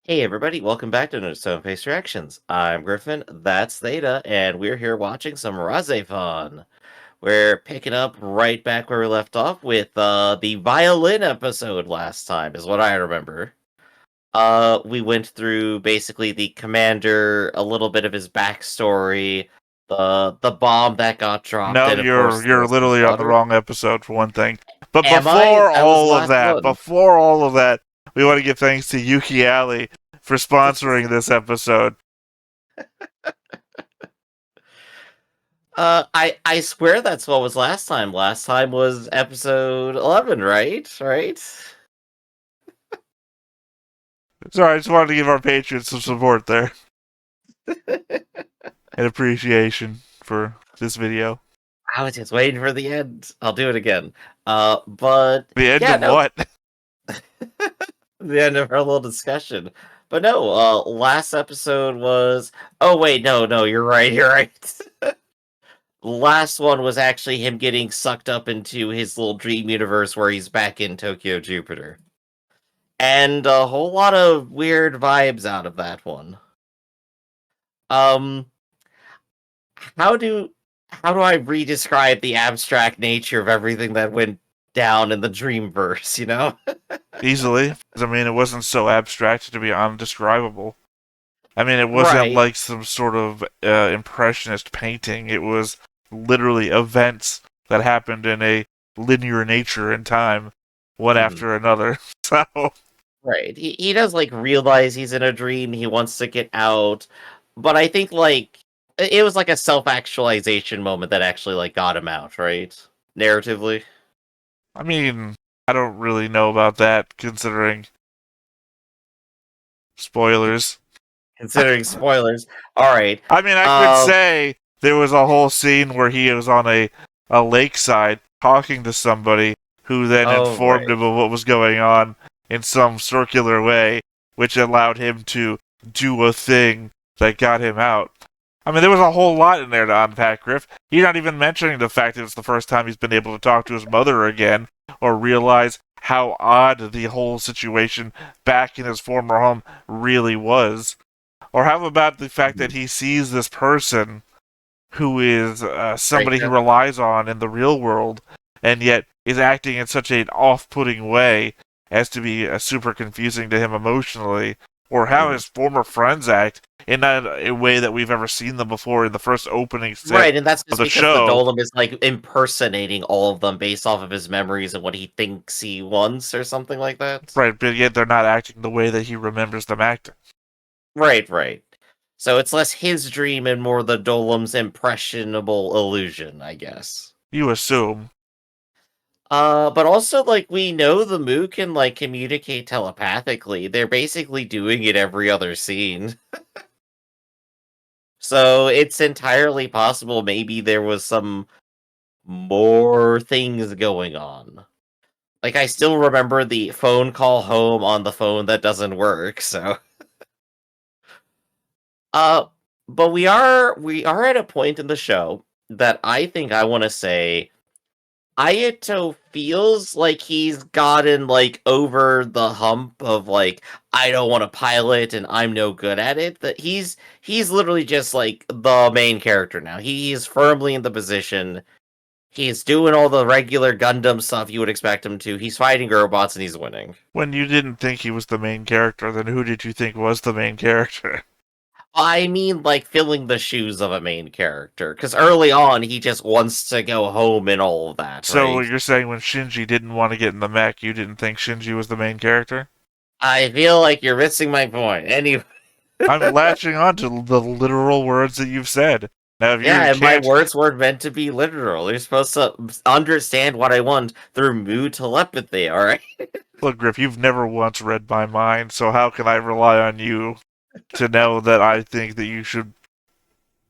Hey everybody, welcome back to No Stone Face Reactions. I'm Griffin, that's Theta, and we're here watching some RahXephon. We're picking up right back where we left off with the violin episode last time, is what I remember. We went through basically the commander, a little bit of his backstory, the bomb that got dropped, No, and of course there you're was his literally on the daughter. wrong episode for one thing. But Am I? before That was the all of last that, one. we want to give thanks to Yuki Ali for sponsoring this episode. I swear that's what was last time. Last time was episode 11, right? Right? Sorry, I just wanted to give our patrons some support there and appreciation for this video. I was just waiting for the end. I'll do it again. But The end yeah, of no, what? the end of our little discussion. But no, last episode was. Oh wait, no, you're right. You're right. Last one was actually him getting sucked up into his little dream universe where he's back in Tokyo, Jupiter. And a whole lot of weird vibes out of that one. Um, how do I re-describe the abstract nature of everything that went down in the Dreamverse, you know? Easily. I mean, it wasn't so abstract to be undescribable. I mean, it wasn't Right. like some sort of impressionist painting. It was literally events that happened in a linear nature in time, one Mhm. after another. So, Right. He does like realize he's in a dream, he wants to get out, but I think like it was like a self-actualization moment that actually like got him out, right? Narratively. I mean, I don't really know about that, considering spoilers. Considering spoilers. All right. I mean, I could Um say there was a whole scene where he was on a lakeside talking to somebody who then oh informed right. him of what was going on in some circular way, which allowed him to do a thing that got him out. I mean, there was a whole lot in there to unpack, Griff. You're not even mentioning the fact that it's the first time he's been able to talk to his mother again, or realize how odd the whole situation back in his former home really was. Or how about the fact that he sees this person who is Right. somebody he relies on in the real world, and yet is acting in such an off-putting way as to be super confusing to him emotionally, or how Mhm. his former friends act in not a way that we've ever seen them before in the first opening set Right, and that's of just the because the show. Golem is, like, impersonating all of them based off of his memories and what he thinks he wants or something like that. Right, but yet they're not acting the way that he remembers them acting. Right. So it's less his dream and more the Dolem's impressionable illusion, I guess. You assume. But also, like, we know the Moo can, like, communicate telepathically. They're basically doing it every other scene. So it's entirely possible maybe there was some more things going on. Like, I still remember the phone call home on the phone that doesn't work, so uh but we are at a point in the show that I think I want to say Ayato feels like he's gotten like over the hump of like I don't want to pilot and I'm no good at it. That he's literally just like the main character now. He is firmly in the position. He's doing all the regular Gundam stuff you would expect him to. He's fighting robots and he's winning. When you didn't think he was the main character, then who did you think was the main character? I mean, like, filling the shoes of a main character. Because early on, he just wants to go home and all of that, So right? you're saying when Shinji didn't want to get in the mech, you didn't think Shinji was the main character? I feel like you're missing my point. Anyway, I'm latching on to the literal words that you've said. Now, if you yeah, and my can't, words weren't meant to be literal. You're supposed to understand what I want through mood telepathy, alright? look, Griff, you've never once read my mind, so how can I rely on you to know that I think that you should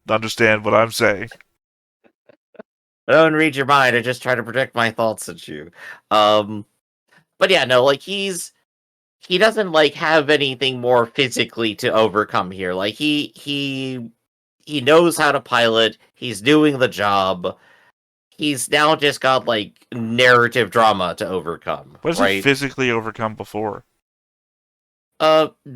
understand what I'm saying? I don't read your mind, I just try to project my thoughts at you. Um, but yeah, no, like, he doesn't, like, have anything more physically to overcome here. Like, he knows how to pilot. He's doing the job. He's now just got like narrative drama to overcome, What has he right? physically overcome before?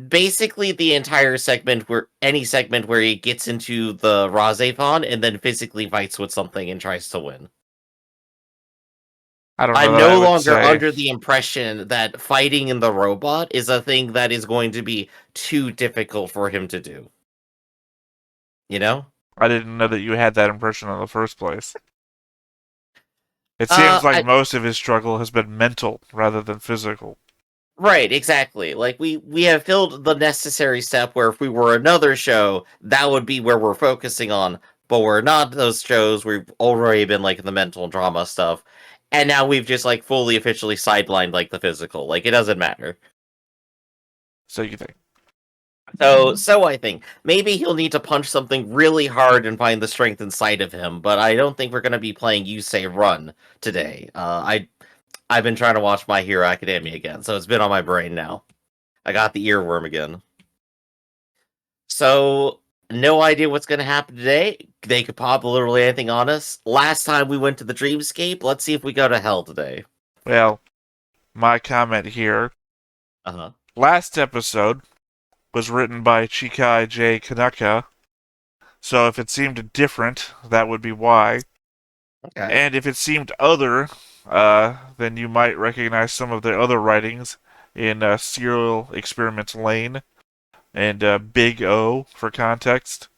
Basically the entire segment where any segment where he gets into the RahXephon and then physically fights with something and tries to win. I don't know I'm that I no would longer say. under the impression that fighting in the robot is a thing that is going to be too difficult for him to do. You know? I didn't know that you had that impression in the first place. It seems like I most of his struggle has been mental rather than physical. Right, exactly. Like we have filled the necessary step where if we were another show, that would be where we're focusing on. But we're not those shows. We've already been like in the mental drama stuff, and now we've just like fully officially sidelined like the physical. Like it doesn't matter. So you think? So I think maybe he'll need to punch something really hard and find the strength inside of him. But I don't think we're gonna be playing You Say Run today. I've been trying to watch My Hero Academia again, so it's been on my brain now. I got the earworm again. So, no idea what's going to happen today. They could pop literally anything on us. Last time we went to the Dreamscape. Let's see if we go to hell today. Well, my comment here. Uh-huh. Last episode was written by Chikai J. Kanaka, so if it seemed different, that would be why. Okay. And if it seemed other, then you might recognize some of the other writings in Serial Experiments Lane and Big O for context.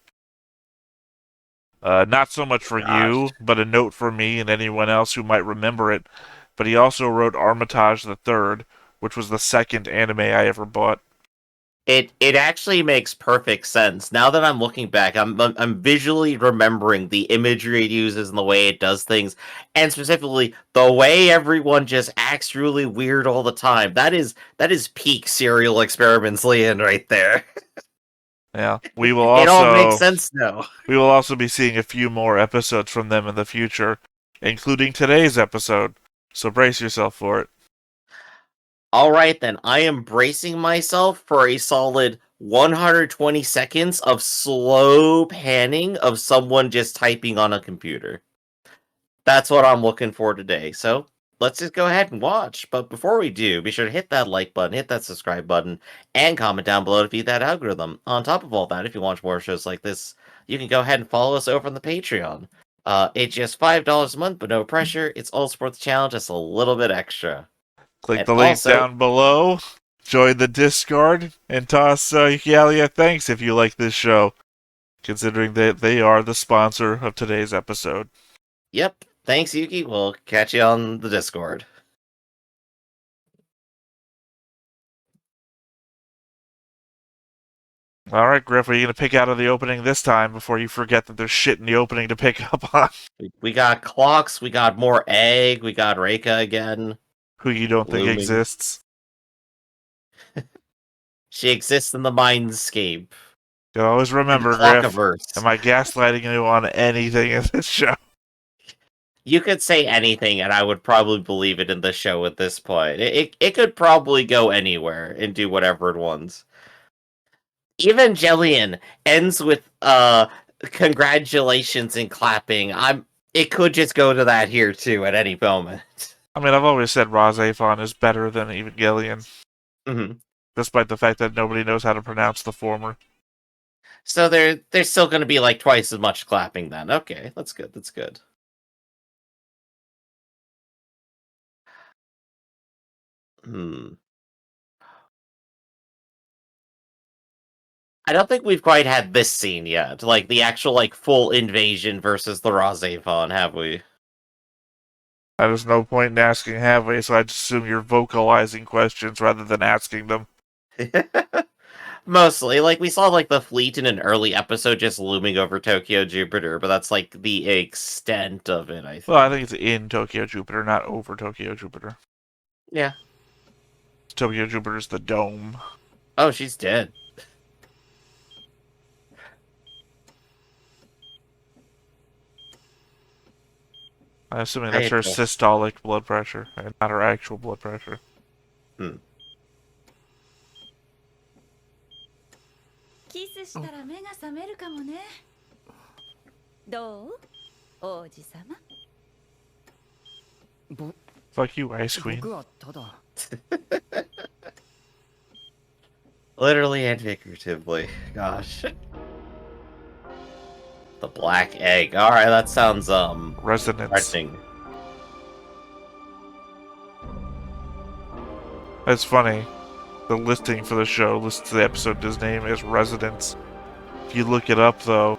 Not so much for Gosh. you, but a note for me and anyone else who might remember it. But he also wrote Armitage the Third, which was the second anime I ever bought. It actually makes perfect sense. Now that I'm looking back, I'm visually remembering the imagery it uses and the way it does things, and specifically the way everyone just acts really weird all the time. That is peak Serial Experiments Leon right there. Yeah, It all makes sense now. we will also be seeing a few more episodes from them in the future, including today's episode. So brace yourself for it. All right, then. I am bracing myself for a solid 120 seconds of slow panning of someone just typing on a computer. That's what I'm looking for today. So let's just go ahead and watch. But before we do, be sure to hit that like button, hit that subscribe button, and comment down below to feed that algorithm. On top of all that, if you want more shows like this, you can go ahead and follow us over on the Patreon. It's just $5 a month, but no pressure. It's all support the channel, just a little bit extra. Click And the link also, down below, join the Discord, and toss Yalia thanks if you like this show, considering that they are the sponsor of today's episode. yep. Thanks, Yuki. We'll catch you on the Discord. Alright, Griff, what are you going to pick out of the opening this time before you forget that there's shit in the opening to pick up on? We got clocks, we got more egg, we got Reika again. Who you don't think Looming. exists. She exists in the mindscape. You always remember, The Griff, Clockaverse. am I gaslighting you on anything in this show? You could say anything, and I would probably believe it in the show at this point. It could probably go anywhere and do whatever it wants. Evangelion ends with congratulations and clapping. It could just go to that here too at any moment. I mean, I've always said RahXephon is better than Evangelion, Mm-hmm. despite the fact that nobody knows how to pronounce the former. So there's still going to be like twice as much clapping then. Okay, that's good. That's good. I don't think we've quite had this scene yet. Like the actual like full invasion versus the RahXephon, have we? There's no point in asking, have we? So I just assume you're vocalizing questions rather than asking them. Mostly, like we saw like the fleet in an early episode just looming over Tokyo Jupiter, but that's like the extent of it, I think. Well, I think it's in Tokyo Jupiter, not over Tokyo Jupiter. Yeah. Tokyo Jupiter's the dome. Oh, she's dead. I'm assuming that's her systolic blood pressure, and not her actual blood pressure. Hmm. キスしたら目が覚めるかもね。どう？王子様。Fuck you, Ice Queen. 僕はただ Literally and figuratively. Gosh. The black egg. Alright, that sounds, Resonance. threatening. That's funny. The listing for the show lists the episode's name as Residence. If you look it up, though,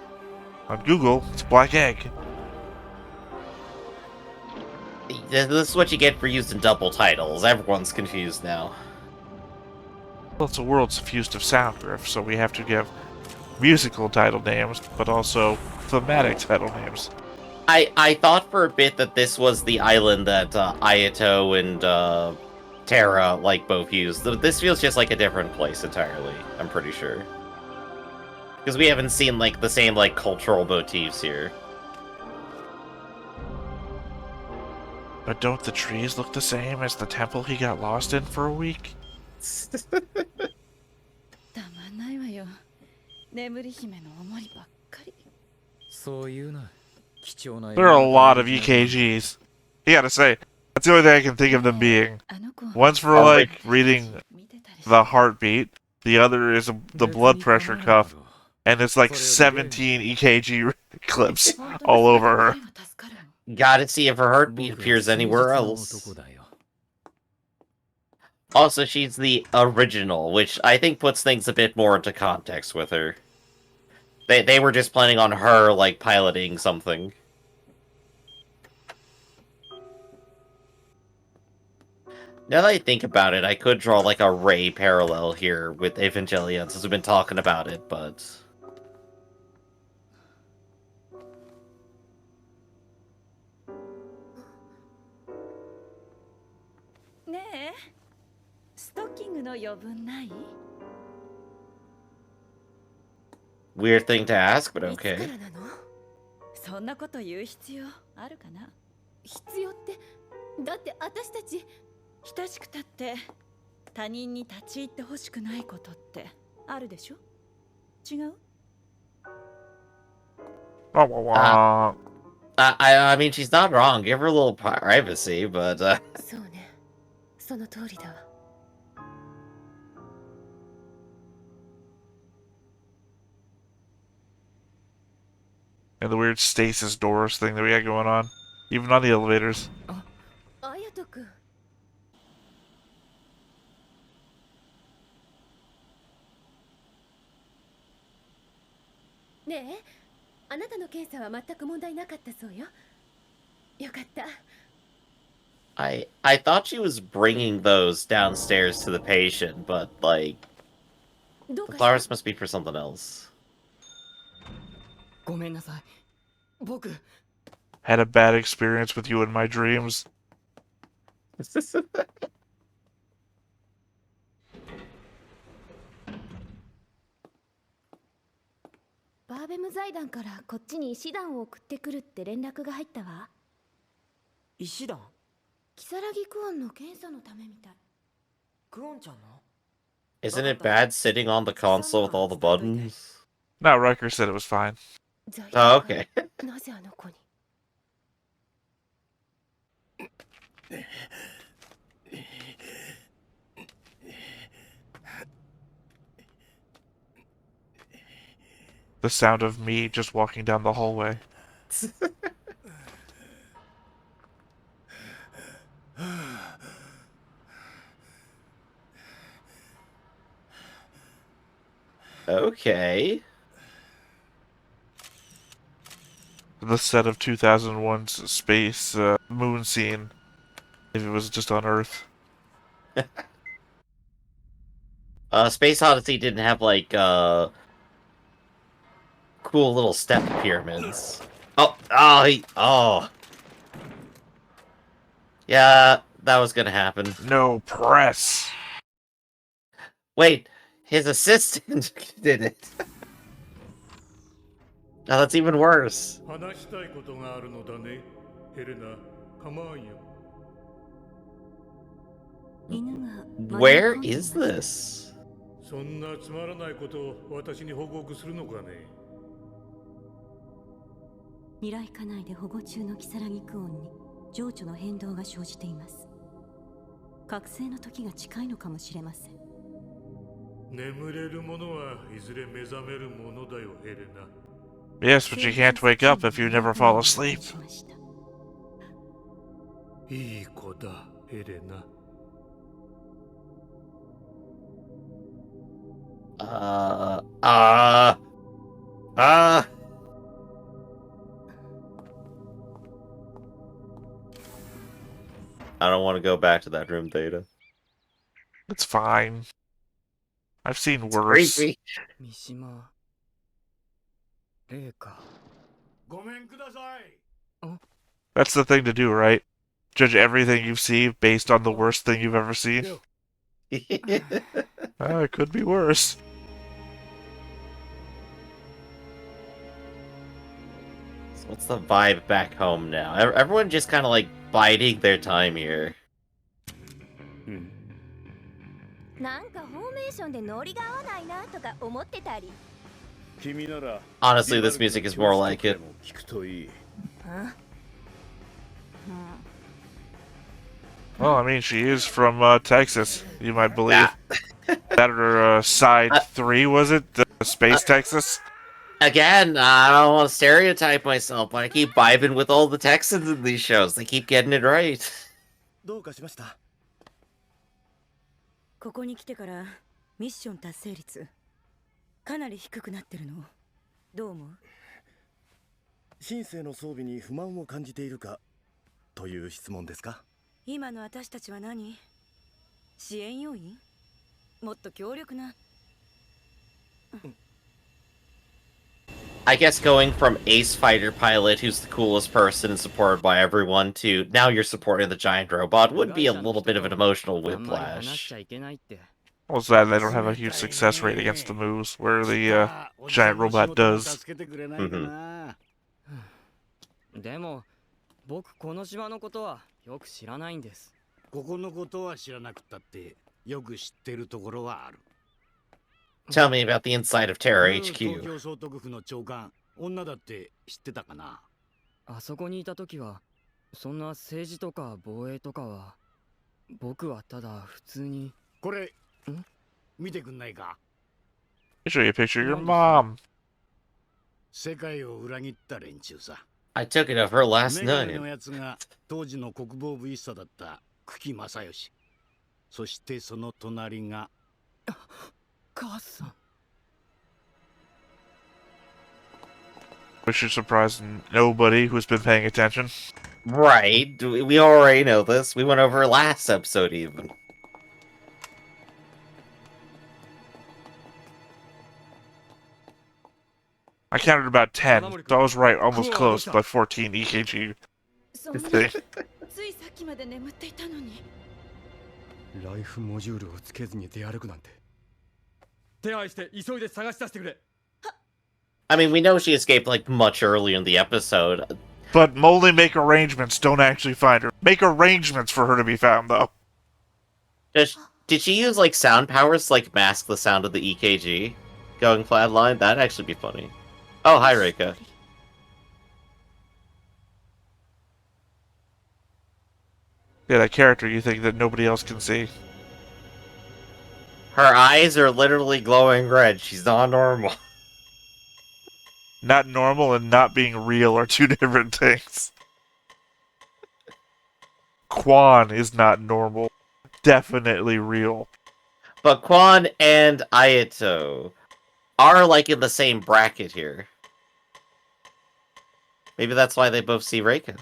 on Google, it's Black Egg. This is what you get for using double titles. Everyone's confused now. Well, it's a world suffused of sound, Griff, so we have to give musical title names, but also thematic title names. I thought for a bit that this was the island that Ayato and Terra like both used. This feels just like a different place entirely. I'm pretty sure because we haven't seen like the same like cultural motifs here. But don't the trees look the same as the temple he got lost in for a week? たまんないわよ。眠り姫のおもりばっかり。そういうな。貴重な There are a lot of EKGs. You gotta say, that's the only thing I can think of them being. あの子 One's for like reading the heartbeat, the other is the blood pressure cuff, and it's like 17 EKG clips all over her. Gotta see if her heartbeat appears anywhere else. Also, she's the original, which I think puts things a bit more into context with her. They were just planning on her, like, piloting something. Now that I think about it, I could draw, like, a Ray parallel here with Evangelion, since we've been talking about it, but...ねえ、ストッキングの余分ない？ Weird thing to ask, but いつから okay. なの？そんなこと言う必要あるかな？必要って、だって私たち親しくたって他人に立ち入ってほしくないことってあるでしょ？違う？ Wah, wah, wah. I mean, she's not wrong. Give her a little privacy, but, そうね。その通りだわ。And the weird stasis doors thing that we got going on. Even on the elevators. あやとくん。ねえ、あなたの検査は全く問題なかったそうよ。よかった。I thought she was bringing those downstairs to the patient, but, like, どう the か flowers must be for something else. ごめんなさい。僕 Had a bad experience with you in my dreams. バーベム財団からこっちに石段を送ってくるって連絡が入ったわ。石段キサラギクオンの検査のためみたい。クオンちゃんの Isn't it bad sitting on the console with all the buttons? No, Riker said it was fine. 財 Oh, 団 okay. なぜあの子に？ The sound of me just walking down the hallway. Okay. The set of 2001's space moon scene. If it was just on Earth. Space Odyssey didn't have, like, cool little step pyramids. Oh. Yeah, that was gonna happen. No press. Wait, his assistant did it. Now that's even worse. 話したいことがあるのだね、ヘレナ。構わんよ。 Where is this? そんなつまらないことを私に報告するのかね。未来課内で保護中のキサラギクオンに情緒の変動が生じています。覚醒の時が近いのかもしれません。眠れる者はいずれ目覚めるものだよ、ヘレナ。 Yes, but you can't wake up if you never fall asleep. いい子だ、ヘレナ。I don't want to go back to that room, Theta. It's fine. I've seen It's worse. creepy. 三島麗か。ごめんください。 That's the thing to do, right? Judge everything you see based on the worst thing you've ever seen. It could be worse. So what's the vibe back home now? Everyone just kind of like biding their time here. なんかフォーメーションでノリが合わないなとか思ってたり。 君なら Honestly, this music is more like it. 聞くといい。 Well, I mean, she is from Texas, you might believe. That or side 3, was it? The Space Texas? Again, I don't want to stereotype myself, but I keep vibing with all the Texans in these shows. They keep getting it right. どうかしました？ここに来てからミッション達成率かなり低くなってるの。どう思う？新生の装備に不満を感じているかという質問ですか？今の私たちは何？支援要員？もっと強力な。I guess going from ace fighter pilot who's the coolest person and supported by everyone to now you're supporting the giant robot would be a little bit of an emotional あんまり話し whiplash. ちゃいけないって。 Well, it's that they don't have a huge success rate against the moves, where the giant robot does. でも僕この島のことはよく知らないんです。ここのことは知らなくたってよく知ってるところはある。 Tell me about the inside of Terror 東 HQ. 京総督府の長官、女だって知ってたかな？あそこにいた時はそんな政治とか防衛とかは僕はただ普通に。これ見てくんないか？ I'll show you a picture of your mom. 世界を裏切った連中さ。 I took it of her last メガネの night. やつが当時の国防部一佐だった久喜正義。そしてその隣が母さん。 Which should surprise nobody who's been paying attention. Right. We already know this. We went over last episode even. I counted about 10, so I was right, almost close, but 14 EKG. そんな thing. ついさっきまで眠っていたのに。ライフモジュールをつけずに出歩くなんて。手配して急いで探し出してくれ。 I mean, we know she escaped like much earlier in the episode. But only make arrangements, don't actually find her. Make arrangements for her to be found, though. Did she use like sound powers to like mask the sound of the EKG going flatline? That'd actually be funny. Oh, hi, Reika. Yeah, that character you think that nobody else can see. Her eyes are literally glowing red. She's not normal. Not normal and not being real are two different things. Quan is not normal. Definitely real. But Quan and Ayato are like in the same bracket here. Maybe that's why they both see Reika.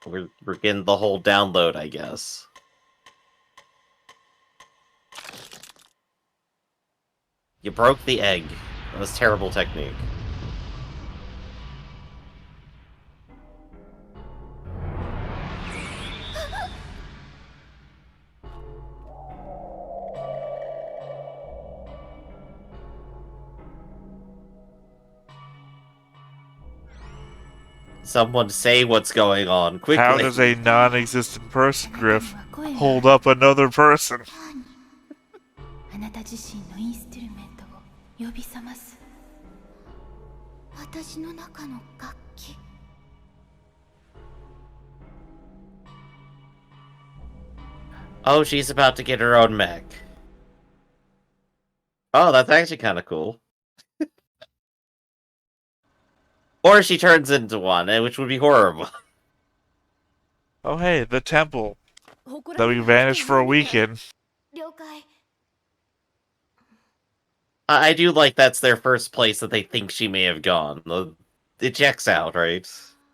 We're getting the whole download, I guess. You broke the egg. That was terrible technique. Someone say what's going on quickly. How does a non-existent person, Griff, hold up another person? あなた自身のインストゥルメントを呼び覚ます私の中の楽器 Oh, she's about to get her own mech. Oh, that's actually kind of cool. Or she turns into one, which would be horrible. Oh, hey, the temple that we vanished for a weekend. 了解 I do like that's their first place that they think she may have gone. It checks out, right?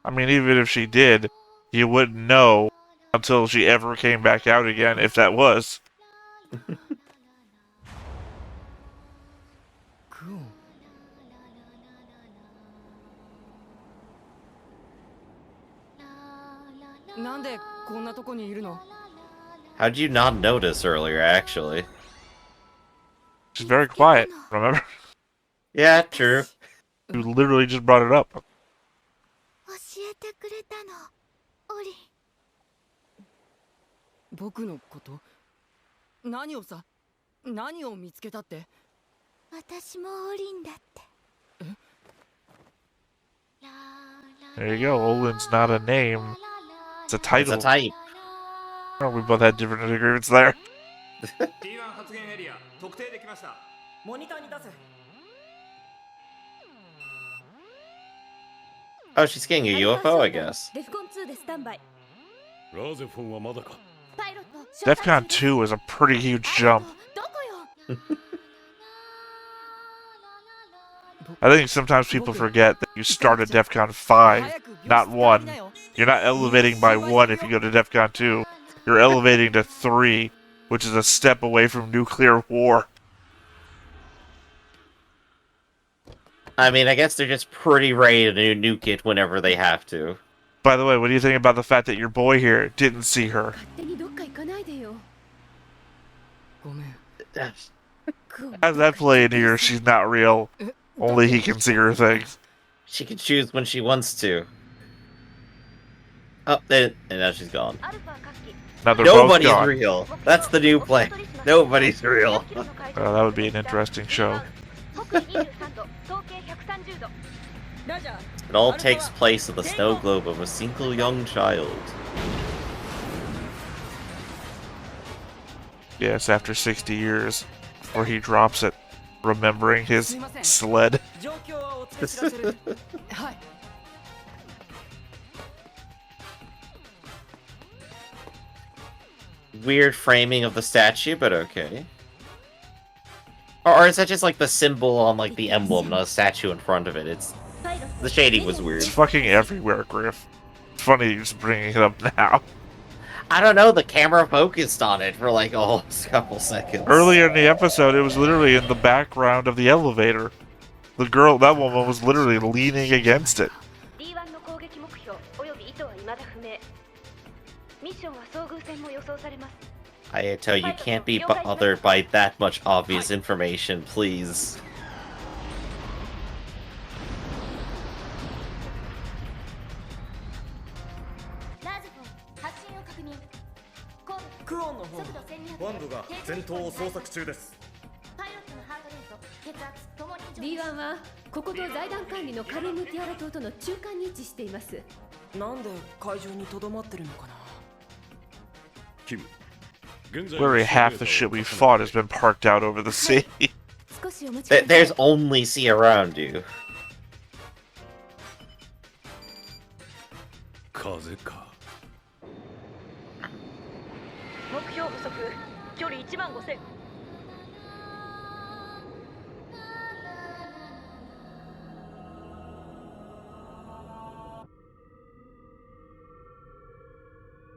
I mean, even if she did, you wouldn't know until she ever came back out again, if that was. Cool. なんでこんなとこにいるの？ How'd you not notice earlier, actually? She's very quiet, remember? Yeah, true. You literally just brought it up. 教えてくれたのオリン僕のこと？何をさ？何を見つけたって？私もオリンだって There you go, Olin's not a name. It's a It's title. a type. Oh, we both had different agreements there. T1 発言エリア特定できました。モニターに出せ。 Oh, she's getting a UFO, I guess. デフコン2でスタンバイ。ラーゼフォンはまだか。パイロット DEFCON 2 was a pretty huge jump. どこよ I think sometimes people forget that you start at DEFCON 5, not 1. You're not elevating by 1 if you go to DEFCON 2. You're elevating to 3, which is a step away from nuclear war. I mean, I guess they're just pretty ready to nuke it whenever they have to. By the way, what do you think about the fact that your boy here didn't see her? 勝手にどっか行かないでよ。ごめん。 How's that play in here? She's not real. Only he can see her things. She can choose when she wants to. Oh, and now she's gone. アルファ各機 Now they're both Nobody's gone. real. That's the new plan. Nobody's real. Oh, that would be an interesting show. 北緯23度東経130度 ラジャー。 It all takes place in the snow globe of a single young child. Yes, after 60 years, where he drops it, remembering his sled. 状況はお伝え知らせる。はい。 Weird framing of the statue, but okay. Or is that just like the symbol on like the emblem, not a statue in front of it? It's the shading was weird. It's fucking everywhere, Griff. It's funny you're just bringing it up now. I don't know. The camera focused on it for like a whole couple seconds. Earlier in the episode, it was literally in the background of the elevator. The girl, that woman, was literally leaning against it. D1 の攻撃目標および意図は未だ不明ミッションは遭遇戦も予想されます I tell you, can't be bothered by that much obvious information, please. ラーゼフォン発信を確認コールクオンの方速度1200ワンドが戦闘を捜索中です。パイロットのハートレート血圧ともに D1 はここと財団管理のカルムティアラ島との中間に位置しています。なんで会場に留まってるのかな。キム。現在 Literally half the shit we fought has been parked out over the sea. 少しお待ちください。 There's only sea around you. 風か。目標不足。距離15000。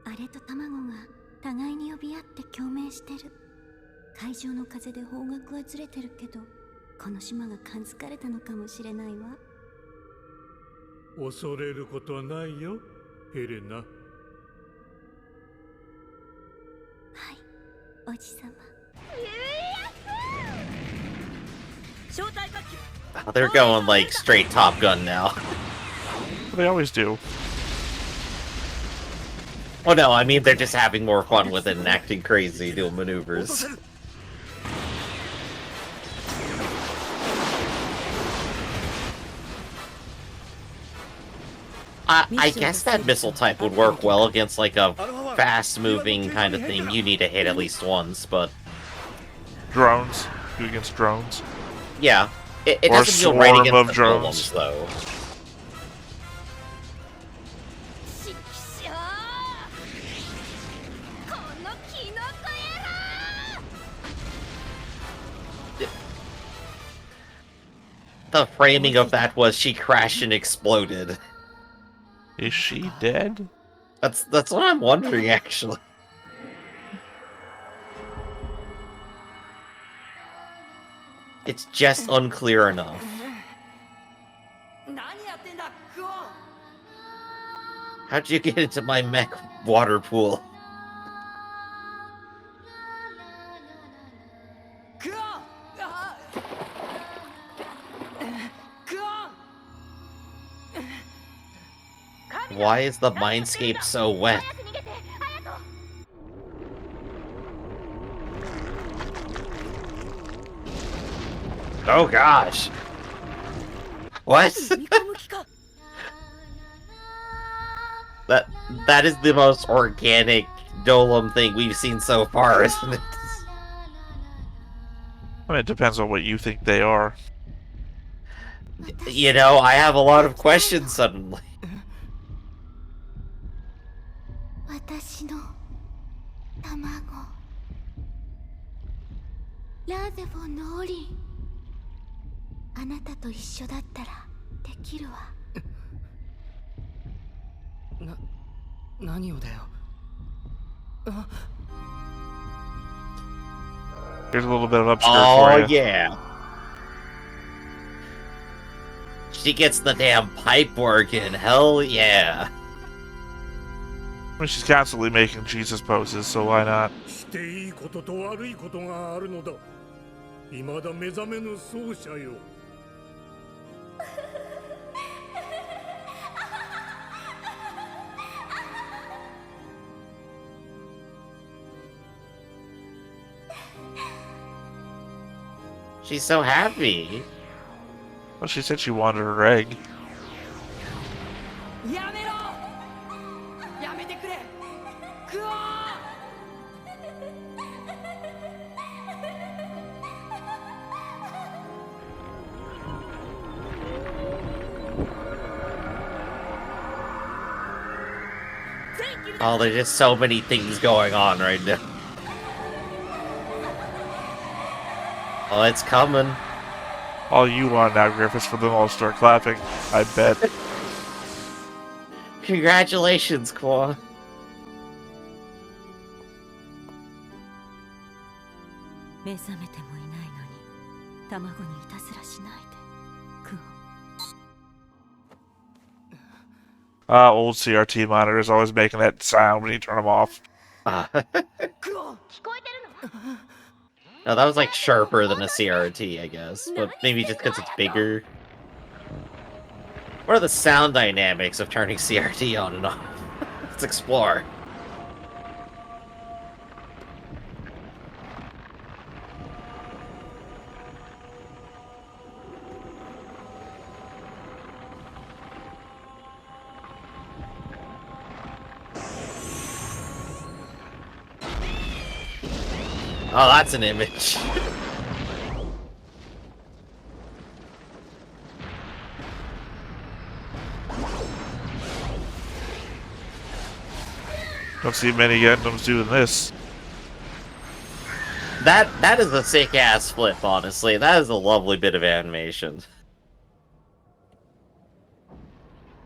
あれと卵が互いに呼び合って共鳴してる海上の風で方角はずれてるけどこの島が感づかれたのかもしれないわ恐れることはないよヘレナ。はいおじさま Oh, they're going like straight Top Gun now. They always do. Oh no, I mean they're just having more fun with it and acting crazy, doing maneuvers. I guess that missile type would work well against like a fast-moving kind of thing, you need to hit at least once, but... Drones. Do against drones. Yeah. It Or a doesn't feel right swarm against of the drones. golems, though. The framing of that was she crashed and exploded. Is she dead? That's what I'm wondering, actually. It's just unclear enough. How'd you get into my mech water pool? Why is the mindscape so wet? Oh gosh! What? that is the most organic Dolem thing we've seen so far, isn't it? I mean, it depends on what you think they are. You know, I have a lot of questions suddenly. 私の卵ラーゼフォンのオリンあなたと一緒だったらできるわ何をだよ Here's a little bit of obscure for you. Oh yeah. She gets the damn pipe working, hell yeah. I mean, she's constantly making Jesus poses, so why not? していいことと悪いことがあるのだ。未だ目覚めぬ奏者よ。She's so happy. Well, she said she wanted her egg. やめろやめてくれクオー Oh, there's just so many things going on right now. Oh, it's coming. All you want now, Griff, is for them all to start clapping. I bet. Congratulations, Kwa. Old CRT monitors always making that sound when you turn them off. No, that was like sharper than a CRT, I guess. But maybe just because it's bigger. What are the sound dynamics of turning CRT on and off? Let's explore. Oh, that's an image. Don't see many Gundams doing this. That is a sick ass flip, honestly. That is a lovely bit of animation.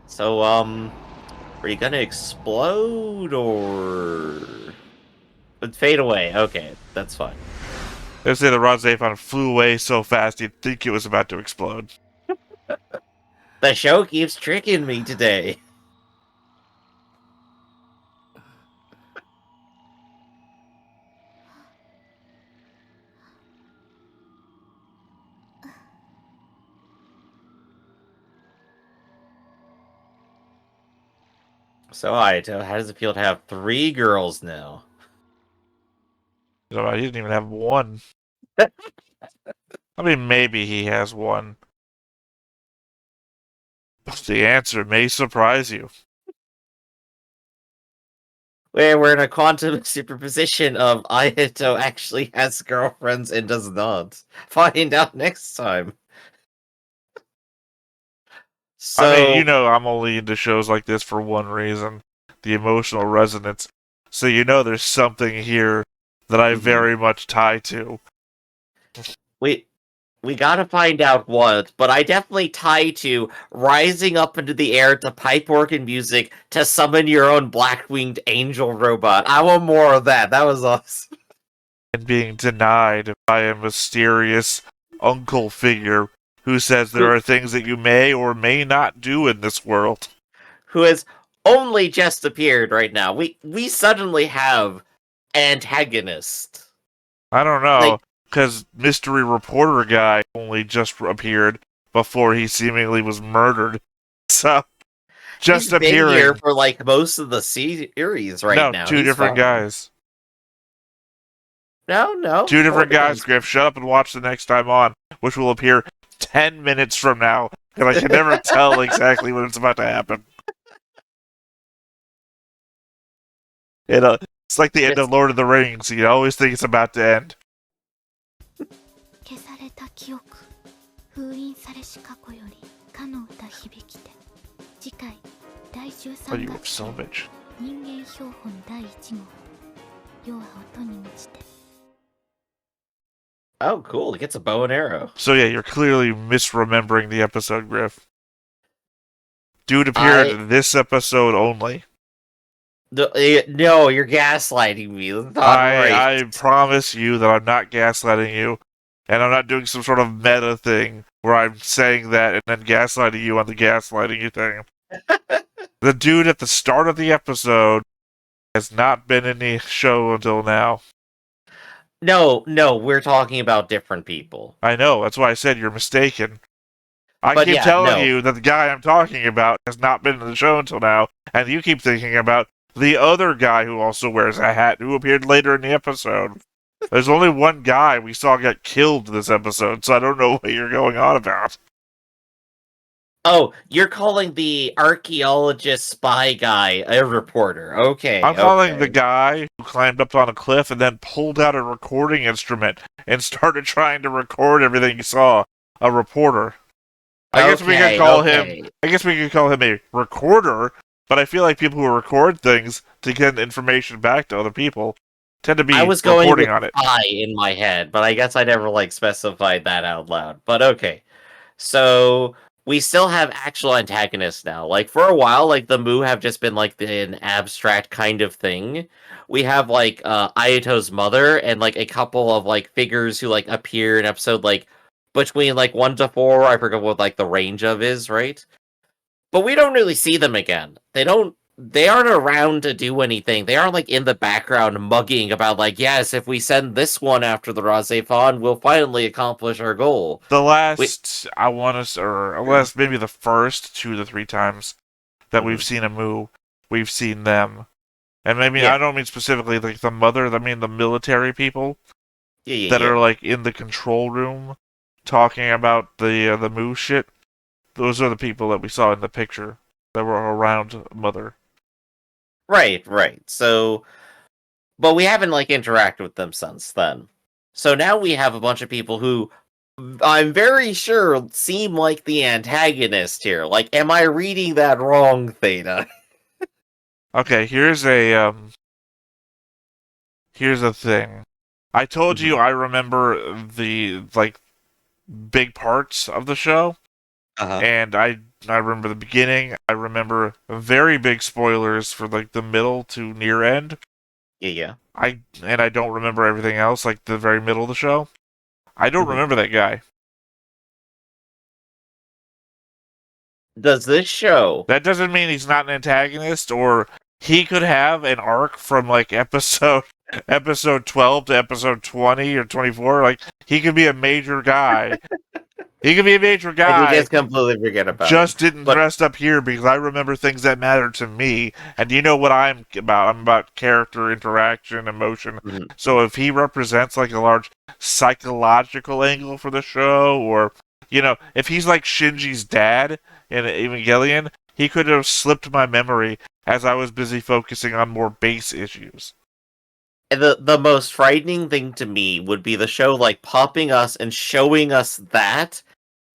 So, are you gonna explode or fade away? Okay, that's fine. They say the RahXephon flew away so fast you'd think it was about to explode. The show keeps tricking me today. So, Aito, how does it feel to have 3 girls now? No, he didn't even have one. I mean, maybe he has one. But the answer may surprise you. where we're in a quantum superposition of Ayato actually has girlfriends and does not. Find out next time. So, I mean, you know, I'm only into shows like this for one reason: the emotional resonance. So you know, there's something here that I very much tie to. we gotta find out what, but I definitely tie to rising up into the air to pipe organ music to summon your own black-winged angel robot. I want more of that. That was awesome. And being denied by a mysterious uncle figure who says there are things that you may or may not do in this world. Who has only just appeared right now. We suddenly have antagonist. I don't know, because mystery reporter guy only just appeared before he seemingly was murdered. So, just He's appearing. been here for like most of the series right now. No, two different guys. No. Two different guys, Griff. Shut up and watch the next time on, which will appear 10 minutes from now, because I can never tell exactly when it's about to happen. It's like the end of Lord of the Rings. You always think it's about to end. 消された記憶、封印されし過去よりかの歌響きて。次回第13月人間標本第1号。世は音に満ちて。 Oh, cool. He gets a bow and arrow. So yeah, you're clearly misremembering the episode, Griff. Dude appeared in this episode only. No, you're gaslighting me. I promise you that I'm not gaslighting you, and I'm not doing some sort of meta thing where I'm saying that and then gaslighting you on the gaslighting you thing. The dude at the start of the episode has not been in the show until now. No, we're talking about different people. I know, that's why I said you're mistaken. I keep telling you that the guy I'm talking about has not been in the show until now, and you keep thinking about the other guy who also wears a hat who appeared later in the episode. There's only one guy we saw get killed this episode, so I don't know what you're going on about. Oh, you're calling the archaeologist spy guy a reporter. Okay. I'm calling the guy who climbed up on a cliff and then pulled out a recording instrument and started trying to record everything he saw a reporter. I guess we could call him a recorder, but I feel like people who record things to get information back to other people tend to be reporting on it. I in my head, but I guess I never specified that out loud. But okay. So we still have actual antagonists now. For a while, the Mu have just been an abstract kind of thing. We have Ayato's mother and a couple of figures who appear in episode between 1 to 4. I forget what the range of is, right? But we don't really see them again. They aren't around to do anything. They aren't in the background mugging about yes, if we send this one after the RahXephon, we'll finally accomplish our goal. The last, maybe the first 2 to 3 times that we've seen a Mu, we've seen them. And maybe, I don't mean specifically the mother, I mean the military people that are in the control room talking about the Mu shit. Those are the people that we saw in the picture that were around Mother. Right. So, but we haven't interacted with them since then. So now we have a bunch of people who I'm very sure seem like the antagonist here. Am I reading that wrong, Theta? Okay, here's a thing. I told you I remember the big parts of the show. And I remember the beginning. I remember very big spoilers for the middle to near end. Yeah. I don't remember everything else, the very middle of the show. I don't remember that guy. Does this show? That doesn't mean he's not an antagonist, or he could have an arc from episode 12 to episode 20 or 24. He could be a major guy. He could be a major guy. And you just completely forget about just didn't dress up here because I remember things that matter to me. And you know what I'm about? I'm about character, interaction, emotion. So if he represents a large psychological angle for the show, or if he's Shinji's dad in Evangelion, he could have slipped my memory as I was busy focusing on more base issues. And the most frightening thing to me would be the show like popping us and showing us that,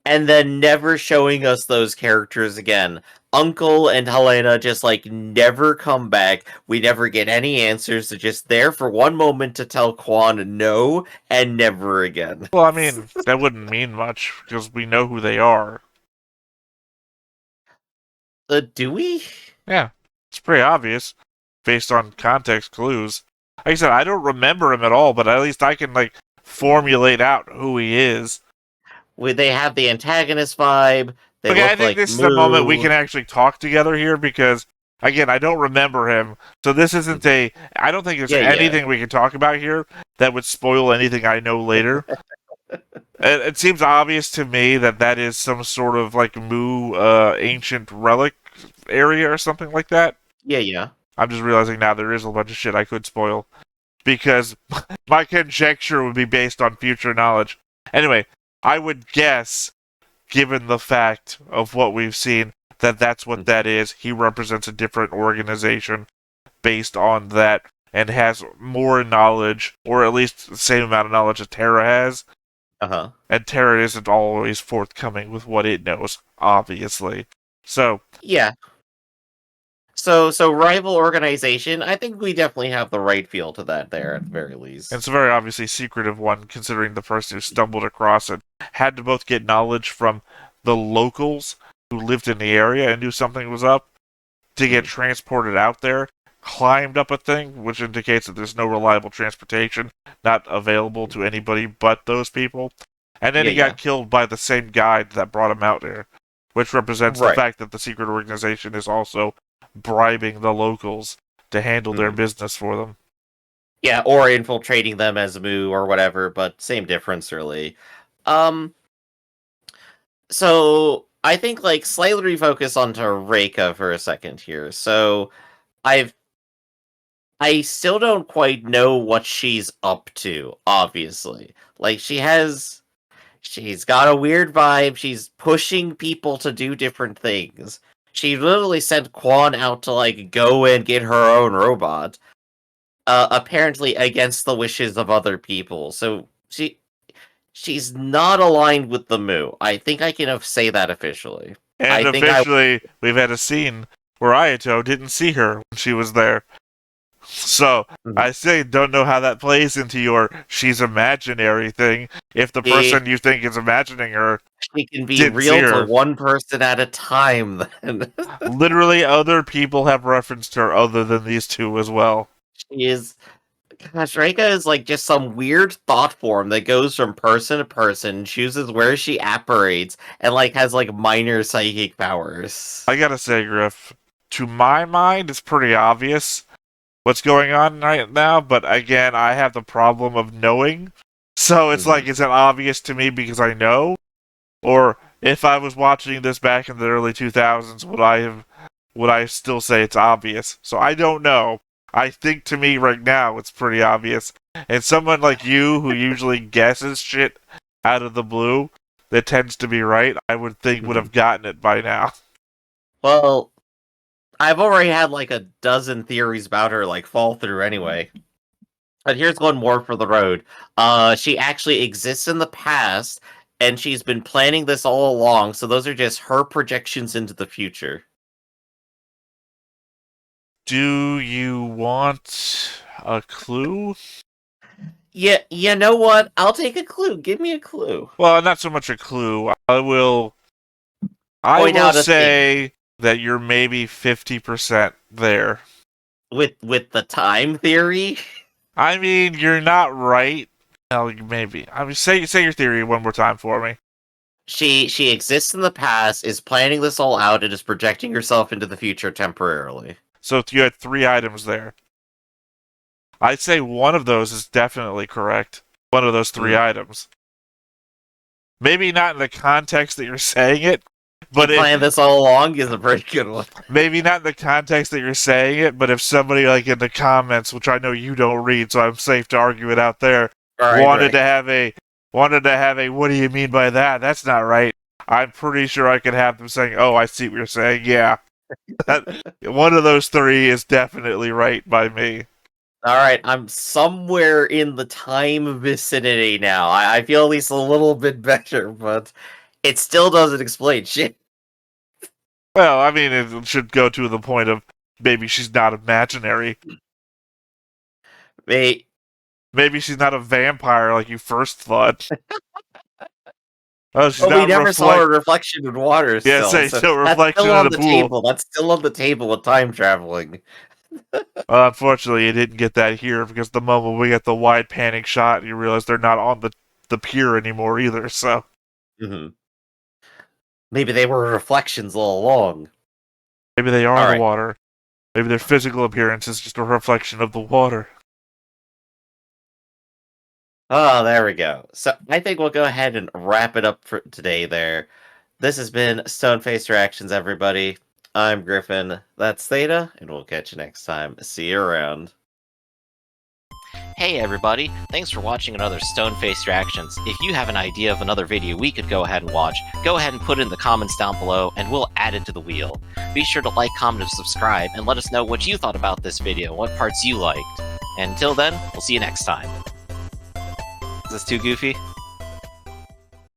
and then never showing us those characters again. Uncle and Helena just like never come back. We never get any answers. They're just there for one moment to tell Quan no, and never again. Well, I mean, that wouldn't mean much, because we know who they are. Do we? Yeah, it's pretty obvious, based on context clues. Like I said, I don't remember him at all, but at least I can, like, formulate out who he is. They have the antagonist vibe. They okay, look I think like this is Moo. the moment we can actually talk together here, because, again, I don't remember him, so this isn't I don't think there's anything we can talk about here that would spoil anything I know later. It seems obvious to me that is some sort of, like, Moo ancient relic area or something like that. Yeah. I'm just realizing now there is a bunch of shit I could spoil, because my conjecture would be based on future knowledge. Anyway, I would guess, given the fact of what we've seen, that's what that is. He represents a different organization based on that, and has more knowledge, or at least the same amount of knowledge that Terra has. Uh-huh. And Terra isn't always forthcoming with what it knows, obviously. So yeah. So rival organization, I think we definitely have the right feel to that there at the very least. And it's a very obviously secretive one, considering the person who stumbled across it had to both get knowledge from the locals who lived in the area and knew something was up, to get transported out there, climbed up a thing, which indicates that there's no reliable transportation not available to anybody but those people, and then he got killed by the same guide that brought him out there, which represents the fact that the secret organization is also bribing the locals to handle their business for them. Yeah, or infiltrating them as Moo or whatever, but same difference really. So I think like slightly refocus onto Reika for a second here. So I still don't quite know what she's up to, obviously. Like she's got a weird vibe, she's pushing people to do different things. She literally sent Quan out to, like, go and get her own robot. Apparently against the wishes of other people. So, she's not aligned with the Moo. I think I can say that officially. And officially, we've had a scene where Ayato didn't see her when she was there. So, I say, don't know how that plays into your she's imaginary thing. If the person you think is imagining her, she can be real to one person at a time, then. Literally, other people have referenced her other than these two as well. She is... Gosh, Reika is like just some weird thought form that goes from person to person, chooses where she apparates, and like has like minor psychic powers. I gotta say, Griff, to my mind, it's pretty obvious what's going on right now, but again, I have the problem of knowing. So it's like, is it obvious to me because I know? Or if I was watching this back in the early 2000s, would I still say it's obvious? So I don't know. I think to me right now it's pretty obvious. And someone like you, who usually guesses shit out of the blue that tends to be right, I would think would have gotten it by now. Well, I've already had like a dozen theories about her like fall through anyway. But here's one more for the road. She actually exists in the past, and she's been planning this all along, so those are just her projections into the future. Do you want a clue? Yeah, you know what? I'll take a clue. Give me a clue. Well, not so much a clue. I will say that you're maybe 50% there. With the time theory? I mean, you're not right. No, maybe. I mean, say your theory one more time for me. She exists in the past, is planning this all out, and is projecting herself into the future temporarily. So you had 3 items there. I'd say one of those is definitely correct. One of those 3 items. Maybe not in the context that you're saying it, but planning this all along is a pretty good one. Maybe not in the context that you're saying it, but if somebody like in the comments, which I know you don't read, so I'm safe to argue it out there, wanted to have a what do you mean by that? That's not right. I'm pretty sure I could have them saying, "Oh, I see what you're saying." Yeah. One of those three is definitely right by me. Alright, I'm somewhere in the time vicinity now. I feel at least a little bit better, but it still doesn't explain shit. Well, I mean, it should go to the point of maybe she's not imaginary. Wait. Maybe she's not a vampire like you first thought. Oh, she's Well, we not never saw a reflection in water. Yeah, still, say so still that's reflection still in on the the pool. table. That's still on the table with time traveling. Well, unfortunately, you didn't get that here because the moment we get the wide panic shot, you realize they're not on the pier anymore either. So maybe they were reflections all along. maybe they are All the right. water. Maybe their physical appearance is just a reflection of the water. Oh, there we go. So I think we'll go ahead and wrap it up for today there. This has been Stone-Faced Reactions, everybody. I'm Griffin, that's Theta, and we'll catch you next time. See you around. Hey everybody, thanks for watching another Stone-Faced Reactions. If you have an idea of another video we could go ahead and watch, go ahead and put it in the comments down below, and we'll add it to the wheel. Be sure to like, comment, and subscribe, and let us know what you thought about this video, what parts you liked. And until then, we'll see you next time. Is this too goofy?